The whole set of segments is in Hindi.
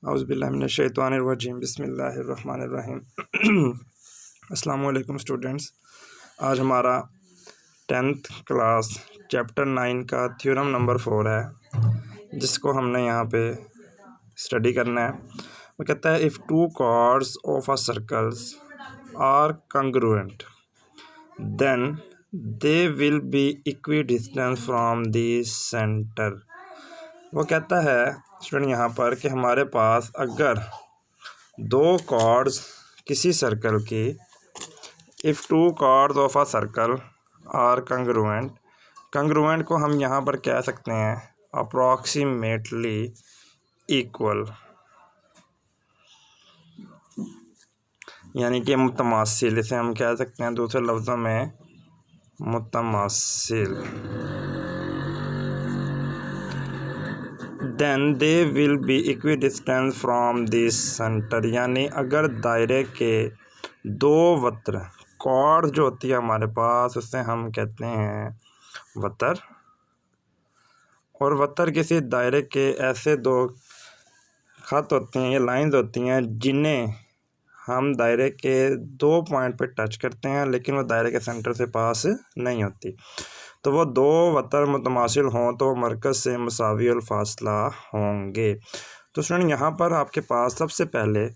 औज़ुबिल्लाहिमिनश्शैतानिर्रजीम बिस्मिल्लाहिर्रहमानिर्रहीम। अस्सलाम वालेकुम स्टूडेंट्स। आज हमारा 10th क्लास चैप्टर 9 का थ्योरम नंबर 4 है, जिसको हमने यहाँ पे स्टडी करना है। वो कहता है if two chords of a circles are congruent then they will be equidistant from the centre. वो कहता है स्टूडेंट यहाँ पर कि हमारे पास अगर दो कॉर्ड्स किसी सर्कल की, if two chords of a circle are congruent, congruent को हम यहाँ पर कह सकते हैं अप्रॉक्सीमेटली इक्वल, यानी कि मुतमासिल, इसे हम कह सकते हैं दूसरे लफ्ज़ों में मुतमासिल। Then they will be equidistance from this centre, यानी अगर दायरे के दो वतर, कॉर्ड जो होती है हमारे पास उसे हम कहते हैं वतर, और वतर किसी दायरे के ऐसे दो खत होते हैं या लाइंस होती हैं जिन्हें हम दायरे के दो पॉइंट पे टच करते हैं लेकिन वो दायरे के सेंटर से पास नहीं होती। तो वो दो वतर मुतमासिल हों तो मरकज़ से मुसावी और फासला होंगे। तो स्टूडेंट यहाँ पर आपके पास सबसे पहले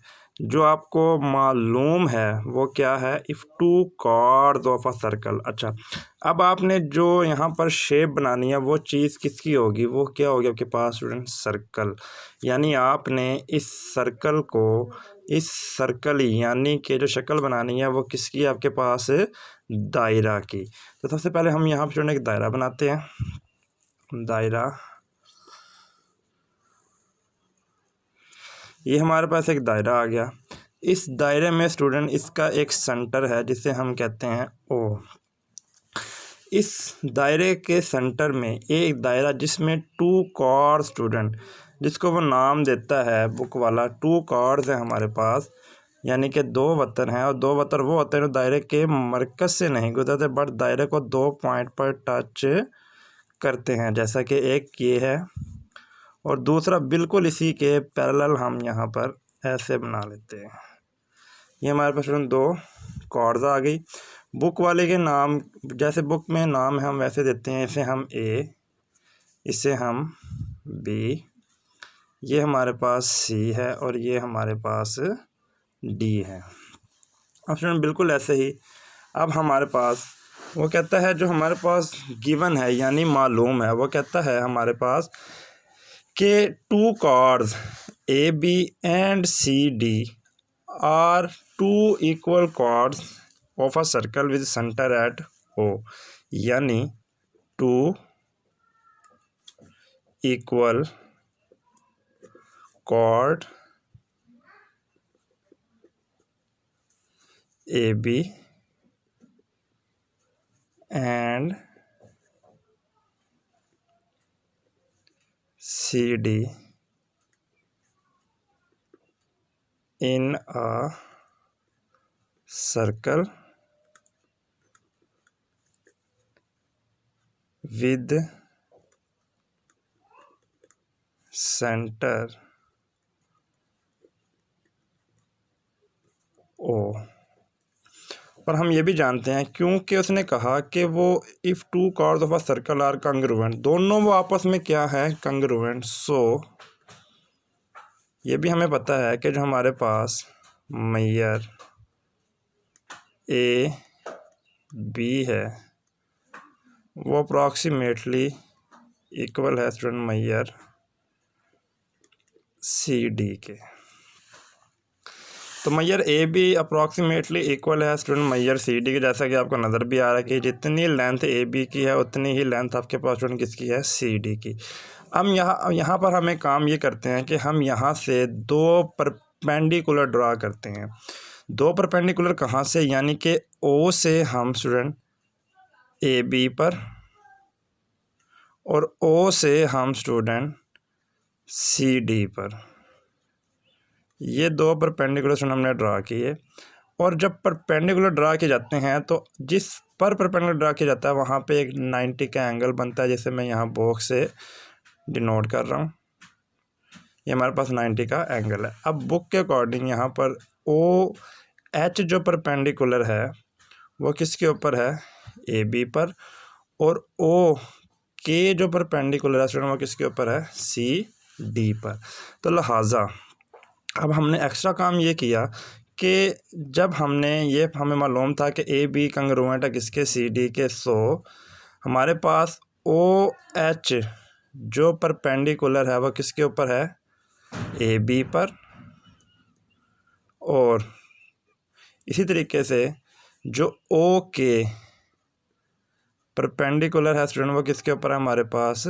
जो आपको मालूम है वो क्या है, if two chords of a circle. अच्छा, अब आपने जो यहाँ पर शेप बनानी है वो चीज़ किसकी होगी, वो क्या होगी आपके पास स्टूडेंट, सर्कल। यानी आपने इस सर्कल यानी कि जो शक्ल बनानी है वो किसकी है आपके पास, दायरा की। तो सबसे पहले हम यहाँ पर एक दायरा बनाते हैं। दायरा, ये हमारे पास एक दायरा आ गया। इस दायरे में स्टूडेंट इसका एक सेंटर है जिसे हम कहते हैं ओ। इस दायरे के सेंटर में एक दायरा जिसमें टू कॉर्ड स्टूडेंट, जिसको वो नाम देता है बुक वाला, टू कॉर्ड्स हैं हमारे पास, यानी कि दो वतर हैं, और दो वतर वो होते हैं जो दायरे के मरकज़ से नहीं गुजरते बट दायरे को दो पॉइंट पर टच करते हैं, जैसा कि एक ये है और दूसरा बिल्कुल इसी के पैरेलल हम यहाँ पर ऐसे बना लेते हैं। ये हमारे पास दो कॉर्ड्स आ गई। बुक वाले के नाम जैसे बुक में नाम है हम वैसे देते हैं, इसे हम ए, इसे हम बी, ये हमारे पास सी है और ये हमारे पास डी है। अब स्टूडेंट बिल्कुल ऐसे ही अब हमारे पास वो कहता है जो हमारे पास गिवन है यानी मालूम है, वो कहता है हमारे पास कि two chords A B and C D are two equal chords of a circle with centre at O, यानी two equal chord A B and C D in a circle with center O। और हम ये भी जानते हैं क्योंकि उसने कहा कि वो if two chords of a circle are congruent, दोनों वो आपस में क्या है, कंग्रुएंट। सो ये भी हमें पता है कि जो हमारे पास मैयर ए बी है वो अप्रॉक्सीमेटली इक्वल है स्टूडेंट मैयर सी डी के। तो Maihar A B approximately equal है स्टूडेंट मैयर सी डी के, जैसा कि आपको नज़र भी आ रहा है कि जितनी लेंथ ए बी की है उतनी ही लेंथ आपके पास स्टूडेंट किसकी है, सी डी की। हम यहाँ पर हमें काम ये करते हैं कि हम यहाँ से दो परपेंडिकुलर ड्रा करते हैं। दो परपेंडिकुलर कहाँ से, यानी कि ओ से हम स्टूडेंट ए बी पर और ओ से हम स्टूडेंट सी डी पर, ये दो परपेंडिकुलर स्टूडेंट हमने ड्रा किए। और जब परपेंडिकुलर ड्रा किए जाते हैं तो जिस पर परपेंडिकुलर ड्रा किया जाता है वहाँ पे एक 90 का एंगल बनता है, जैसे मैं यहाँ बॉक्स से डिनोट कर रहा हूँ। ये हमारे पास 90 का एंगल है। अब बुक के अकॉर्डिंग यहाँ पर ओ एच जो परपेंडिकुलर है वो किसके ऊपर है, ए बी पर, और ओ के जो परपेंडिकुलर है स्टूडेंट वो किसके ऊपर है, सी डी पर। तो लिहाजा अब हमने एक्स्ट्रा काम ये किया कि जब हमें मालूम था कि ए बी कंग्रुएंट है किसके, सी डी के, सो हमारे पास ओ एच जो परपेंडिकुलर है वो किसके ऊपर है, ए बी पर, और इसी तरीके से जो ओ के परपेंडिकुलर है स्टूडेंट वो किसके ऊपर है हमारे पास,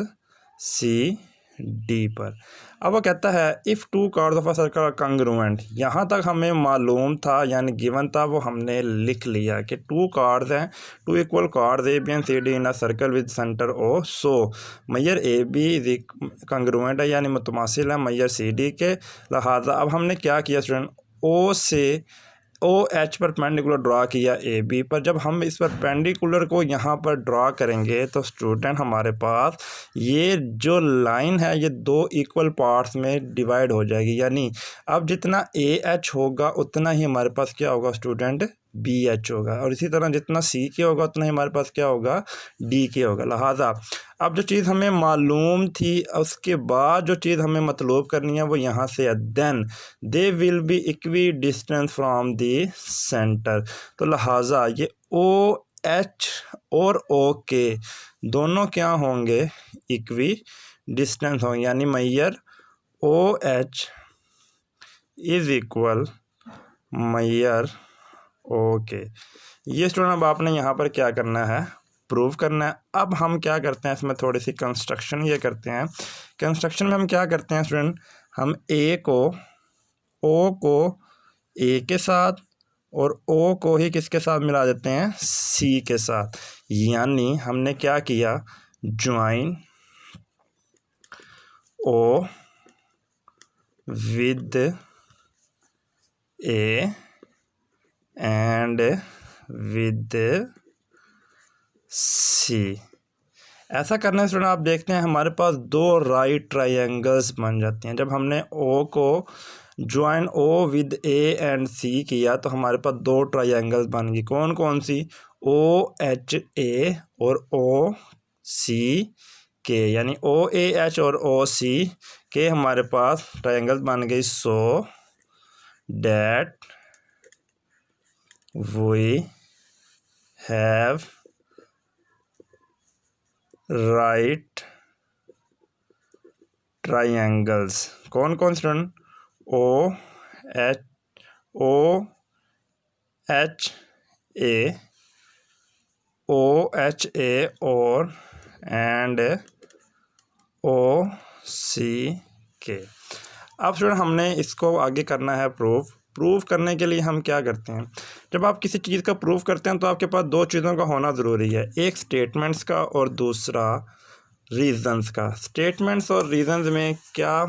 सी डी पर। अब वो कहता है if two chords of a circle are congruent, यहाँ तक हमें मालूम था यानी गिवन था, वो हमने लिख लिया कि टू कार्ड्स हैं, two equal chords A B and C D in a circle with centre O, so मैयर ए बी कंग्रुएंट है यानी मुतमासिल है मैयर सी डी के। लिहाजा अब हमने क्या किया स्टूडेंट, ओ से ओ एच परपेंडिकुलर ड्रा किया ए बी पर। जब हम इस परपेंडिकुलर को यहाँ पर ड्रा करेंगे तो स्टूडेंट हमारे पास ये जो लाइन है ये दो इक्वल पार्ट्स में डिवाइड हो जाएगी, यानी अब जितना ए एच होगा उतना ही हमारे पास क्या होगा स्टूडेंट, बी एच होगा, और इसी तरह जितना सी के होगा उतना ही हमारे पास क्या होगा, डी के होगा। लिहाजा अब जो चीज़ हमें मालूम थी उसके बाद जो चीज़ हमें मतलूब करनी है वो यहाँ से है, then they will be equidistant from the centre. तो लिहाजा ये ओ एच और ओ के दोनों क्या होंगे, इक्वी डिस्टेंस होंगे, यानी मैयर ओ एच इज़ इक्वल मैयर ओके। ये स्टूडेंट अब आपने यहाँ पर क्या करना है, प्रूव करना है। अब हम क्या करते हैं इसमें थोड़ी सी कंस्ट्रक्शन ये करते हैं। कंस्ट्रक्शन में हम क्या करते हैं स्टूडेंट, हम ए को ओ को ए के साथ और ओ को ही किसके साथ मिला देते हैं, सी के साथ, यानी हमने क्या किया, join O with A and with C. ऐसा करने से स्टूडेंट आप देखते हैं हमारे पास दो राइट ट्रायंगल्स बन जाती हैं। जब हमने ओ को join O with A and C किया तो हमारे पास दो ट्रायंगल्स बन गई, कौन कौन सी, ओ एच ए और ओ सी के, यानी ओ ए एच और ओ सी के हमारे पास ट्रायंगल्स बन गई। So that we have right triangles, कौन कौन स्टूडेंट, ओ एच ए और एंड ओ सी के। अब स्टूडेंट हमने इसको आगे करना है प्रूफ करने के लिए हम क्या करते हैं, जब आप किसी चीज़ का प्रूफ करते हैं तो आपके पास दो चीज़ों का होना ज़रूरी है, एक स्टेटमेंट्स का और दूसरा रीज़न्स का। स्टेटमेंट्स और रीज़न्स में क्या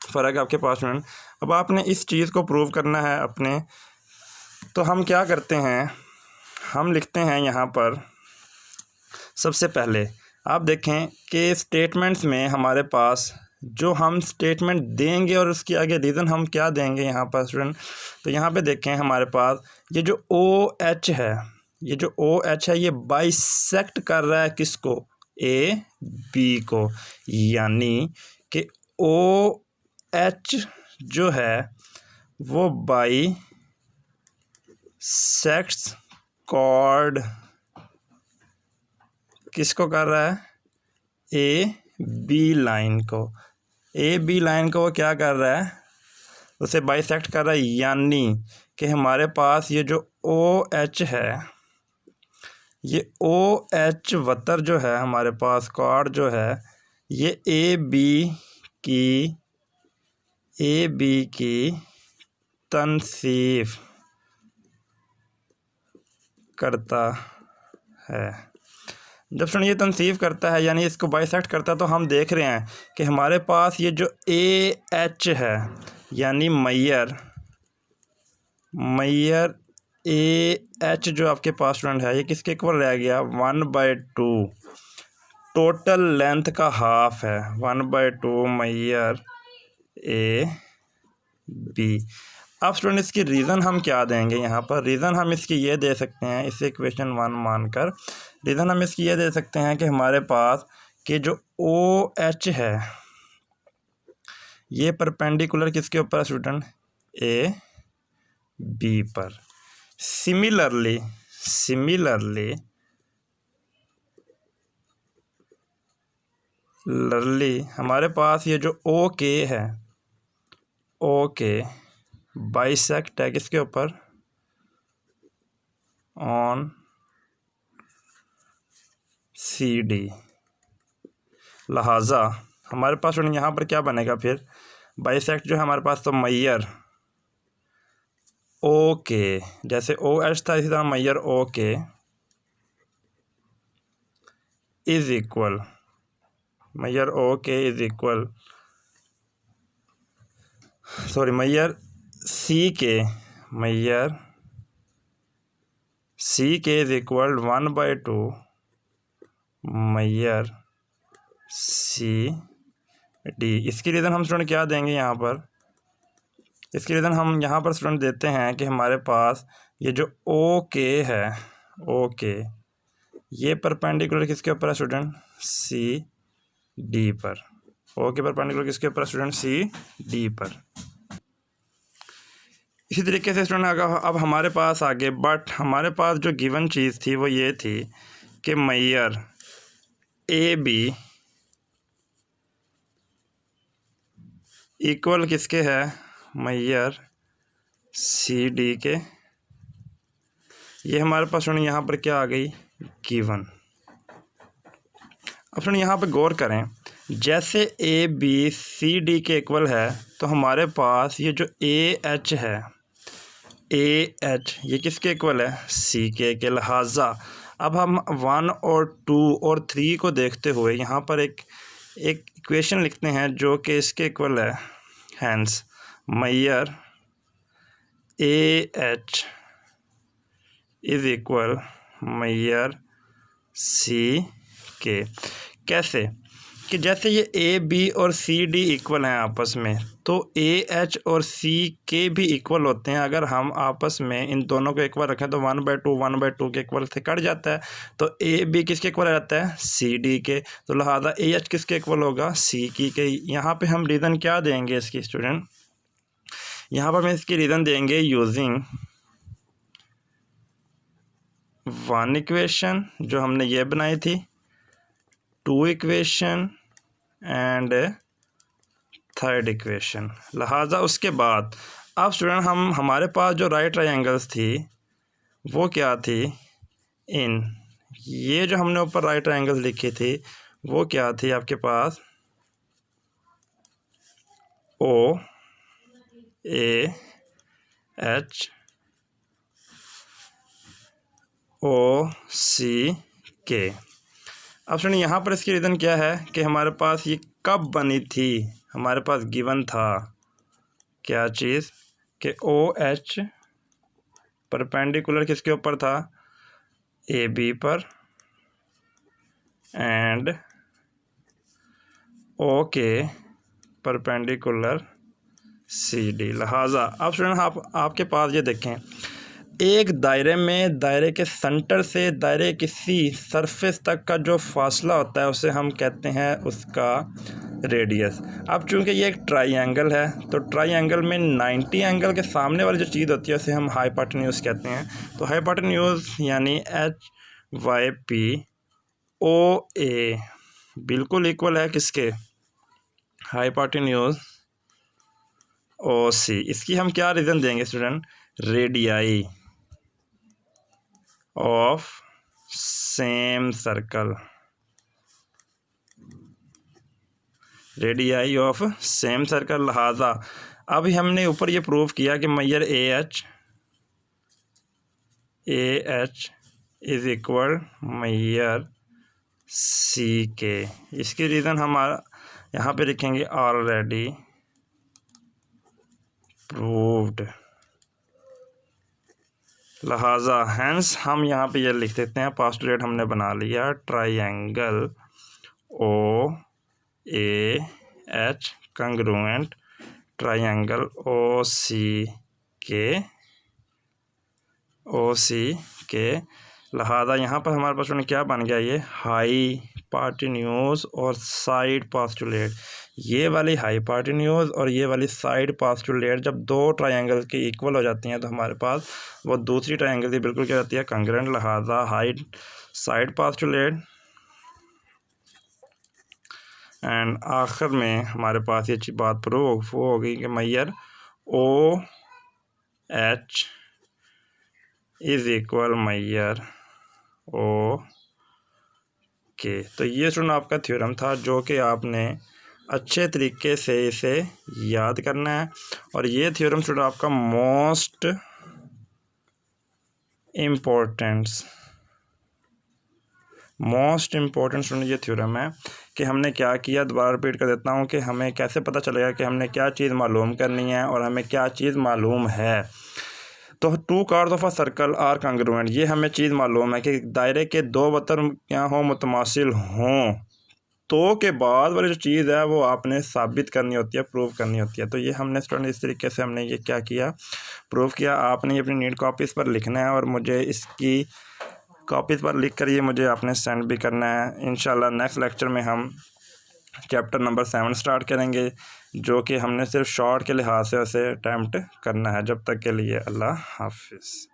फ़र्क है आपके पास स्टूडेंट। अब आपने इस चीज़ को प्रूव करना है अपने, तो हम क्या करते हैं, हम लिखते हैं यहाँ पर सबसे पहले आप देखें कि स्टेटमेंट्स में हमारे पास जो हम स्टेटमेंट देंगे और उसके आगे रीज़न हम क्या देंगे यहाँ पर स्टूडेंट। तो यहाँ पे देखें हमारे पास ये जो ओ एच है, ये जो ओ एच है ये बाइसेक्ट कर रहा है किसको, ए बी को, यानी कि ओ एच जो है वो बाई सेक्ट्स कॉर्ड किसको कर रहा है, ए बी लाइन को, ए बी लाइन को वो क्या कर रहा है, उसे बाइसेक्ट कर रहा है, यानी कि हमारे पास ये जो ओ एच है, ये ओ एच वतर जो है हमारे पास कॉर्ड जो है ये ए बी की तनसीफ करता है। जब स्टूडेंट ये तनसीफ करता है यानी इसको बाइसेक्ट करता है तो हम देख रहे हैं कि हमारे पास ये जो ए एच है यानी मैयर ए एच जो आपके पास स्टूडेंट है ये किसके इक्वल रह गया, 1/2 टोटल लेंथ का हाफ है, 1/2 मैयर ए बी। अब स्टूडेंट इसकी रीज़न हम क्या देंगे यहाँ पर? रीज़न हम इसकी ये दे सकते हैं, इसे इक्वेशन 1 मानकर रीज़न हम इसकी ये दे सकते हैं कि हमारे पास कि जो OH है ये परपेंडिकुलर किसके ऊपर है स्टूडेंट? ए बी पर। सिमिलरली हमारे पास ये जो OK है, OK बाइसेक्ट है किसके ऊपर? On CD। लिहाजा हमारे पास यहाँ पर क्या बनेगा फिर? बाइसेक्ट जो है हमारे पास तो मैयर OK, जैसे OH था इसी तरह मैयर OK इज इक्वल मैयर CK इज इक्वल 1/2 मैयर CD। इसकी रीज़न हम स्टूडेंट क्या देंगे यहाँ पर? इसकी रीज़न हम यहाँ पर स्टूडेंट देते हैं कि हमारे पास ये जो OK है, OK ये परपेंडिकुलर किसके ऊपर है स्टूडेंट? CD पर। OK परपेंडिकुलर किसके ऊपर है स्टूडेंट? CD पर। इसी तरीके से स्टूडेंट अब हमारे पास आगे हमारे पास जो गिवन चीज़ थी वो ये थी कि मैयर AB इक्वल किसके है? मैयर CD के। ये हमारे पास स्टूडेंट यहाँ पर क्या आ गई? गिवन। अब स्टूडेंट यहाँ पर गौर करें, जैसे ABCD के इक्वल है तो हमारे पास ये जो AH है, AH ये किसके इक्वल है? CK के। लिहाजा अब हम 1 और 2 और 3 को देखते हुए यहाँ पर एक इक्वेशन लिखते हैं जो कि इसके इक्वल है। हैंस मैयर AH इज इक्वल मैयर CK। कैसे? कि जैसे ये AB और CD इक्वल हैं आपस में, तो AH और CK भी इक्वल होते हैं। अगर हम आपस में इन दोनों को इक्वल रखें तो 1/2 के इक्वल से कट जाता है। तो AB किसके इक्वल आ जाता है? CD के। तो लिहाजा AH किसके इक्वल होगा? CK के। यहाँ पे हम रीज़न क्या देंगे इसकी स्टूडेंट? यहाँ पर हम इसकी रीज़न देंगे यूजिंग 1 इक्वेशन जो हमने ये बनाई थी, 2 इक्वेशन एंड 3rd इक्वेशन। लिहाजा उसके बाद अब स्टूडेंट हमारे पास जो राइट ट्रायंगल्स थी वो क्या थी? ये जो हमने ऊपर राइट ट्रायंगल्स लिखी थी वो क्या थी आपके पास? OAH OCK। अब सुनिए यहाँ पर इसकी रीज़न क्या है कि हमारे पास ये कब बनी थी? हमारे पास गिवन था क्या चीज़ कि OH परपेंडिकुलर किसके ऊपर था? AB पर एंड OK परपेंडिकुलर CD। लिहाजा अब स्टूडेंट आपके पास ये देखें, एक दायरे में दायरे के सेंटर से दायरे किसी सरफेस तक का जो फासला होता है उसे हम कहते हैं उसका रेडियस। अब चूंकि ये एक ट्राइंगल है तो ट्राइंगल में 90 एंगल के सामने वाली जो चीज़ होती है उसे हम हाइपोटेन्यूज कहते हैं। तो हाइपोटेन्यूज यानी HYPOA बिल्कुल इक्वल है किसके? Hypotenuse OC। इसकी हम क्या रीज़न देंगे student? Radii of same circle. Radii of same circle. लिहाजा अभी हमने ऊपर ये प्रूव किया कि मैयर AH इज इक्वल मैयर CK। इसकी रीज़न हम यहाँ पे लिखेंगे ऑलरेडी प्रूव्ड। लिहाजा हैंस हम यहाँ पे ये लिख देते हैं, पोस्टुलेट हमने बना लिया, triangle OAH congruent triangle O C K लिहाजा यहाँ पर हमारे पास स्टूडेंट क्या बन गया, ये हाइपोटेन्यूज और साइड पोस्टुलेट। ये वाली हाइपोटेन्यूज और ये वाली साइड पोस्टुलेट जब दो ट्रायंगल की इक्वल हो जाती हैं तो हमारे पास वो दूसरी ट्रायंगल की बिल्कुल क्या रहती है, कंग्रेंट। लिहाजा साइड पोस्टुलेट एंड आखिर में हमारे पास ये बात प्रूव हो गई कि Maihar O H is equal Maihar ओ के। तो ये स्टूडेंट आपका थ्योरम था जो कि आपने अच्छे तरीके से इसे याद करना है। और ये थ्योरम स्टूडेंट आपका मोस्ट इम्पोर्टेंट स्टूडेंट ये थ्योरम है कि हमने क्या किया। दोबारा रिपीट कर देता हूँ कि हमें कैसे पता चलेगा कि हमने क्या चीज़ मालूम करनी है और हमें क्या चीज़ मालूम है। तो two chords of a circle are congruent, ये हमें चीज़ मालूम है कि दायरे के दो वतर क्या हों, मुतमासिल हों। तो के बाद वाली जो चीज़ है वो आपने साबित करनी होती है, प्रूव करनी होती है। तो ये हमने स्टूडेंट इस तरीके से हमने ये क्या किया, प्रूव किया। आपने ये अपनी नीट कॉपीज़ पर लिखना है और मुझे इसकी कॉपीज़ पर लिख कर ये मुझे आपने सेंड भी करना है। इंशाल्लाह नेक्स्ट लेक्चर में हम चैप्टर नंबर 7 स्टार्ट करेंगे जो कि हमने सिर्फ शॉर्ट के लिहाज से उसे अटैम्प्ट करना है। जब तक के लिए अल्लाह हाफिज़।